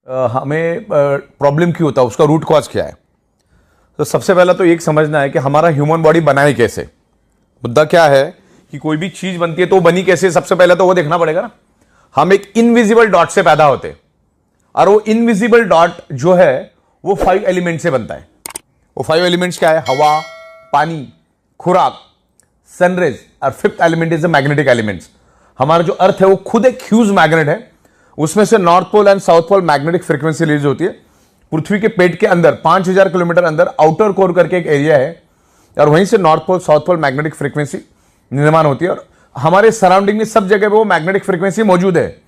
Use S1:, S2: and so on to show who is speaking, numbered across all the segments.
S1: हमें प्रॉब्लम क्यों होता है, उसका रूट कॉज क्या है। तो सबसे पहला तो एक समझना है कि हमारा ह्यूमन बॉडी बना है कैसे। मुद्दा क्या है कि कोई भी चीज बनती है तो वो बनी कैसे, सबसे पहले तो वो देखना पड़ेगा ना। हम एक इनविजिबल डॉट से पैदा होते हैं और वो इनविजिबल डॉट जो है वो 5 एलिमेंट से बनता है। वो 5 एलिमेंट्स क्या है? हवा, पानी, खुराक, सनरेज और 5th element is the magnetic elements. हमारा जो अर्थ है वो खुद एक ह्यूज मैग्नेट है। उसमें से north pole and south pole magnetic frequency release होती है। पृथ्वी के पेट के अंदर 5000 किलोमीटर अंदर आउटर कोर करके एक एरिया है और वहीं से north pole south pole magnetic frequency निर्माण होती है। और हमारे सराउंडिंग में सब जगह पे वो मैग्नेटिक फ्रीक्वेंसी मौजूद है,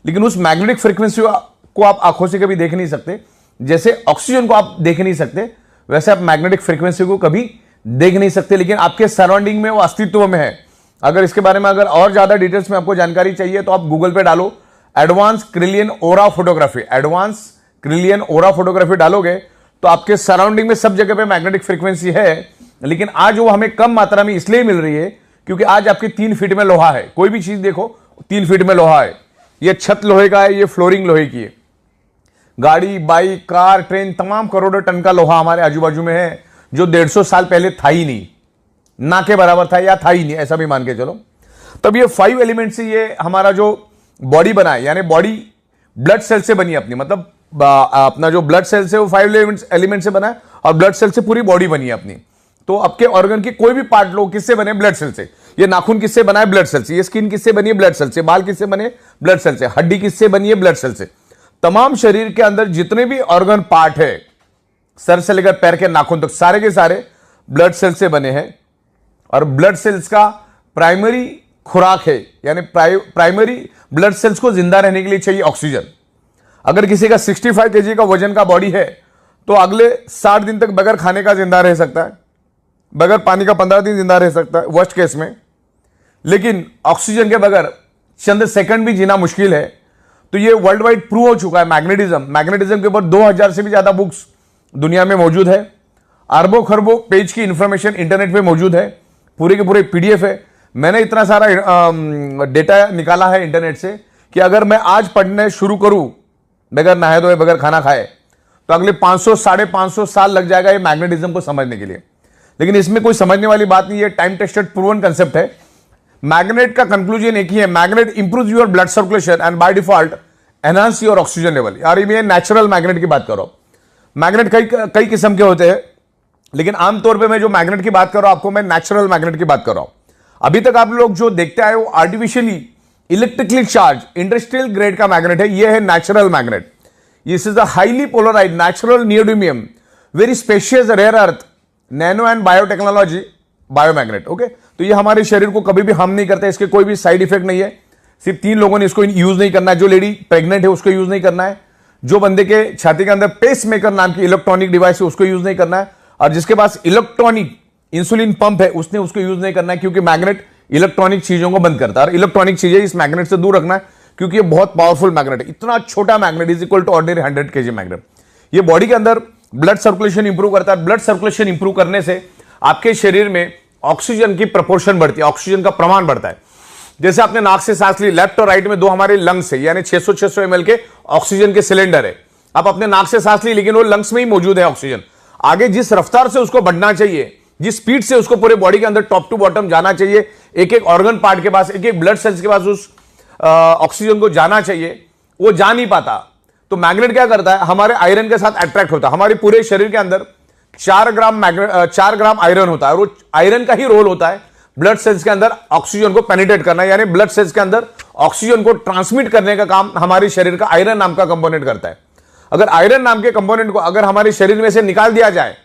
S1: लेकिन उस मैग्नेटिक फ्रीक्वेंसी को आप आंखों से कभी देख नहीं सकते। जैसे ऑक्सीजन को आप देख नहीं सकते, वैसे आप मैग्नेटिक फ्रीक्वेंसी को कभी देख नहीं सकते, लेकिन आपके सराउंडिंग में वो अस्तित्व में है। अगर इसके बारे में अगर और ज्यादा डिटेल्स में आपको जानकारी चाहिए तो आप गूगल पे डालो एडवांस क्रिलियन ओरा फोटोग्राफी। एडवांस क्रिलियन ओरा फोटोग्राफी डालोगे तो आपके सराउंडिंग में सब जगह पे मैग्नेटिक फ्रीक्वेंसी है, लेकिन आज वो हमें कम मात्रा में इसलिए मिल रही है क्योंकि आज आपके 3 फीट में लोहा है। कोई भी चीज देखो 3 फीट में लोहा है। ये छत लोहे का है, ये फ्लोरिंग लोहे की है। गाड़ी, बाइक, कार, ट्रेन, तमाम करोड़ों टन का लोहा हमारे आजू बाजू में है जो 150 साल पहले था ही नहीं, ना के बराबर था या था ही नहीं, ऐसा भी मान के चलो। तब ये 5 एलिमेंट से ये हमारा जो बॉडी बना है, यानी बॉडी ब्लड सेल से बनी अपनी, मतलब अपना जो ब्लड सेल से वो 5 एलिमेंट से बना है और ब्लड सेल से पूरी बॉडी बनी है अपनी। तो आपके ऑर्गन के कोई भी पार्ट लो किससे बने? ब्लड सेल से। ये नाखून किससे बना है? ब्लड सेल से। ये स्किन किससे बनी है? ब्लड सेल से। बाल किससे बने? ब्लड सेल से। हड्डी किससे बनी है? ब्लड सेल से। तमाम शरीर के अंदर जितने भी ऑर्गन पार्ट है, सर से लेकर पैर के नाखून तक, सारे के सारे ब्लड सेल से बने हैं। और ब्लड सेल्स का प्राइमरी खुराक है, यानी प्राइमरी ब्लड सेल्स को जिंदा रहने के लिए चाहिए ऑक्सीजन। अगर किसी का 65 kg का वजन का बॉडी है तो अगले 60 दिन तक बगैर खाने का जिंदा रह सकता है, बगैर पानी का 15 दिन जिंदा रह सकता है वर्स्ट केस में। लेकिन ऑक्सीजन के बगैर चंद सेकंड भी जीना मुश्किल है। तो ये वर्ल्ड वाइड प्रूव हो चुका है। मैग्नेटिज्म के ऊपर 2000 से भी ज्यादा बुक्स दुनिया में मौजूद है। अरबों खरबों पेज की इंफॉर्मेशन इंटरनेट पे मौजूद है, पूरे के पूरे PDF है। मैंने इतना सारा डेटा निकाला है इंटरनेट से कि अगर मैं आज पढ़ने शुरू करूं बगैर नहाए धोए, बगैर खाना खाए, तो अगले 500 550 साल लग जाएगा ये मैग्नेटिज्म को समझने के लिए। लेकिन इसमें कोई समझने वाली बात नहीं है, टाइम टेस्टेड प्रूवन कंसेप्ट है। मैग्नेट का कंक्लूजन एक ही है, magnet improve your blood circulation and by default enhance your oxygen level. यार मैं नेचुरल मैग्नेट की बात कर रहा हूं। मैग्नेट कई किस्म के होते हैं, लेकिन आमतौर पे मैं जो मैग्नेट की बात कर रहा हूं आपको, मैं नेचुरल मैग्नेट की बात कर रहा हूं। अभी तक आप लोग जो देखते आए वो artificially electrically charge industrial grade का मैग्नेट है। ये है natural magnet. This is a highly polarised natural neodymium very spacious rare earth nano and biotechnology biomagnet. Okay, तो ये हमारे शरीर को कभी भी हार्म नहीं करता, इसके कोई भी साइड इफेक्ट नहीं है। सिर्फ 3 लोगों ने इसको यूज नहीं करना है। जो लेडी प्रेग्नेंट है उसको यूज नहीं करना है, जो बंदे के छाती के अंदर पेस मेकर नाम की इलेक्ट्रॉनिक डिवाइस है उसको यूज नहीं करना है, और जिसके पास इलेक्ट्रॉनिक इंसुलिन पंप है उसने उसको यूज नहीं करना है, क्योंकि मैग्नेट इलेक्ट्रॉनिक चीजों को बंद करता है। और इलेक्ट्रॉनिक चीजें इस मैग्नेट से दूर रखना है, क्योंकि ये बहुत पावरफुल मैग्नेट है। इतना छोटा magnet is equal to ordinary 100 kg magnet. ये बॉडी के अंदर ब्लड सर्कुलेशन इंप्रूव करता है। ब्लड सर्कुलेशन इंप्रूव करने से आपके शरीर में ऑक्सीजन की प्रोपोर्शन बढ़ती है, ऑक्सीजन का प्रमाण बढ़ता है। जैसे आपने नाक से सांस ली, लेफ्ट और राइट में 2 हमारे लंग्स है, यानी 600 ml के ऑक्सीजन के सिलेंडर है। आप अपने नाक से सांस ली, लेकिन वो लंग्स में ही मौजूद है ऑक्सीजन। आगे जिस रफ्तार से उसको बढ़ना चाहिए, जिस स्पीड से उसको पूरे बॉडी के अंदर टॉप टू बॉटम जाना चाहिए, एक एक ऑर्गन पार्ट के पास, एक एक ब्लड सेल्स के पास उस ऑक्सीजन को जाना चाहिए, वो जा नहीं पाता। तो मैग्नेट क्या करता है? हमारे आयरन के साथ अट्रैक्ट होता है। हमारे पूरे शरीर के अंदर 4 ग्राम आयरन होता है, और वो आयरन का ही रोल होता है ब्लड सेल्स के अंदर ऑक्सीजन को पेनिट्रेट करना, यानी ब्लड सेल्स के अंदर ऑक्सीजन को ट्रांसमिट करने का काम हमारे शरीर का आयरन नाम का कंपोनेंट करता है। अगर आयरन नाम के कंपोनेंट को अगर हमारे शरीर में से निकाल दिया जाए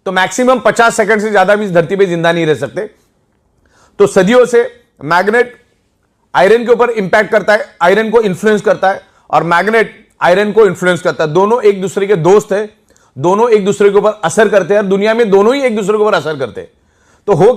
S1: तो मैक्सिमम 50 सेकंड से ज्यादा भी इस धरती पे जिंदा नहीं रह सकते। तो सदियों से मैग्नेट आयरन के ऊपर इंपैक्ट करता है, आयरन को इन्फ्लुएंस करता है, और मैग्नेट आयरन को इन्फ्लुएंस करता है। दोनों एक दूसरे के दोस्त है, दोनों एक दूसरे के ऊपर असर करते हैं, और दुनिया में दोनों ही एक दूसरे के ऊपर असर करते हैं। तो हो क्या